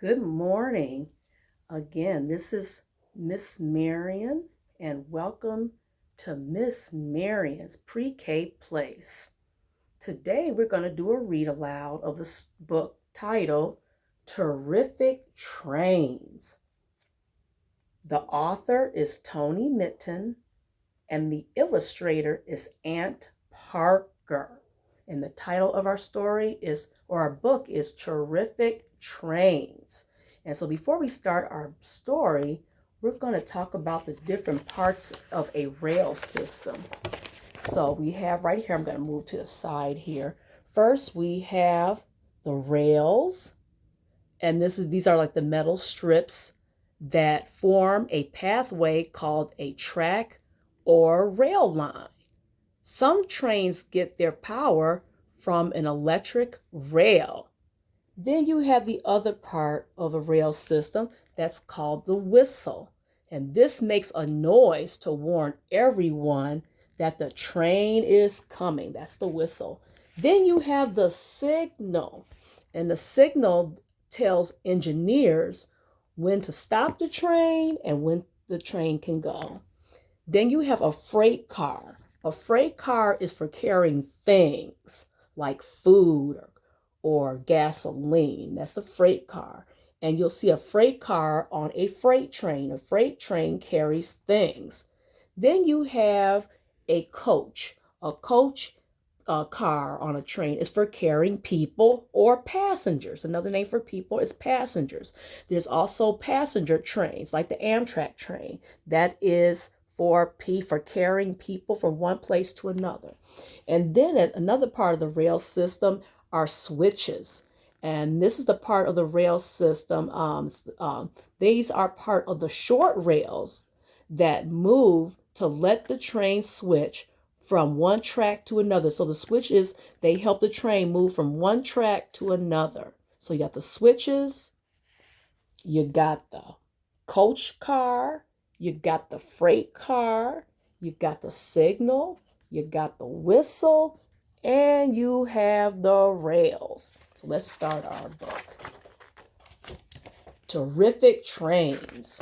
Good morning. Again, this is Miss Marian, and welcome to Miss Marian's Pre-K Place. Today, we're going to do a read aloud of this book titled Terrific Trains. The author is Tony Mitton, and the illustrator is Aunt Parker. And the title of our book is Terrific Trains. And so before we start our story, we're going to talk about the different parts of a rail system. So we have right here, I'm going to move to the side here. First, we have the rails. And these are like the metal strips that form a pathway called a track or rail line. Some trains get their power from an electric rail. Then you have the other part of the rail system that's called the whistle. And this makes a noise to warn everyone that the train is coming. That's the whistle. Then you have the signal. And the signal tells engineers when to stop the train and when the train can go. Then you have a freight car. A freight car is for carrying things like food or gasoline. That's the freight car. And you'll see a freight car on a freight train. A freight train carries things. Then you have a coach. A coach car on a train is for carrying people or passengers. Another name for people is passengers. There's also passenger trains like the Amtrak train. That is for carrying people from one place to another. And then another part of the rail system are switches. And this is the part of the rail system. These are part of the short rails that move to let the train switch from one track to another. So the switches, they help the train move from one track to another. So you got the switches, you got the coach car, you got the freight car, you got the signal, you got the whistle, and you have the rails. So let's start our book. Terrific trains.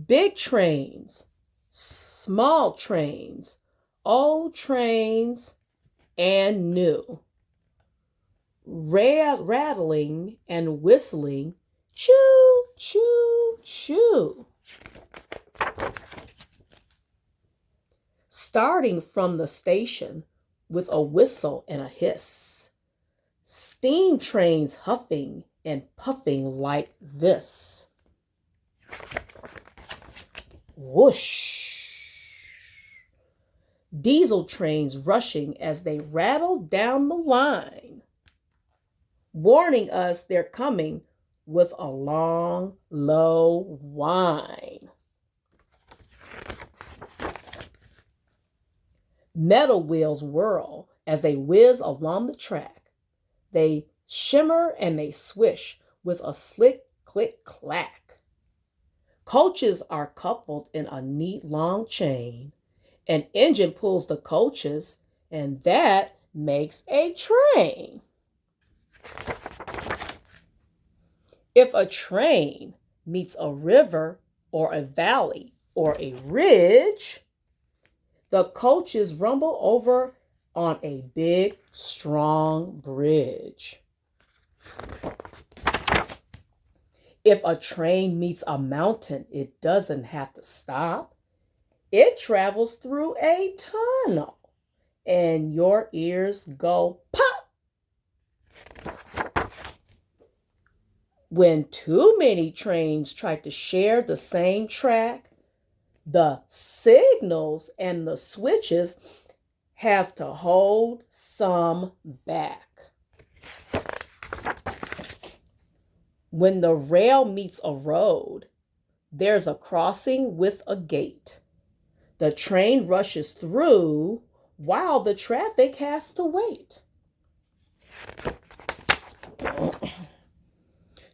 Big trains, small trains, old trains, and new. Rattling and whistling, choo, choo, choo. Starting from the station with a whistle and a hiss. Steam trains huffing and puffing like this. Whoosh! Diesel trains rushing as they rattle down the line, warning us they're coming with a long, low whine. Metal wheels whirl as they whiz along the track. They shimmer and they swish with a slick click clack. Coaches are coupled in a neat long chain. An engine pulls the coaches, and that makes a train. If a train meets a river or a valley or a ridge, the coaches rumble over on a big, strong bridge. If a train meets a mountain, it doesn't have to stop. It travels through a tunnel, and your ears go pop. When too many trains try to share the same track, the signals and the switches have to hold some back. When the rail meets a road, there's a crossing with a gate. The train rushes through while the traffic has to wait.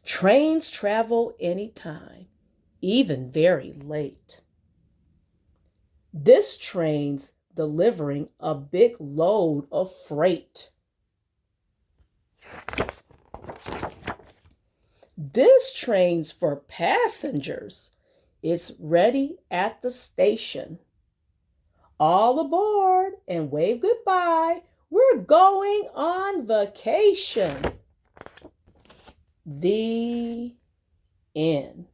Trains travel anytime, even very late. This train's delivering a big load of freight. This train's for passengers. It's ready at the station. All aboard and wave goodbye. We're going on vacation. The end.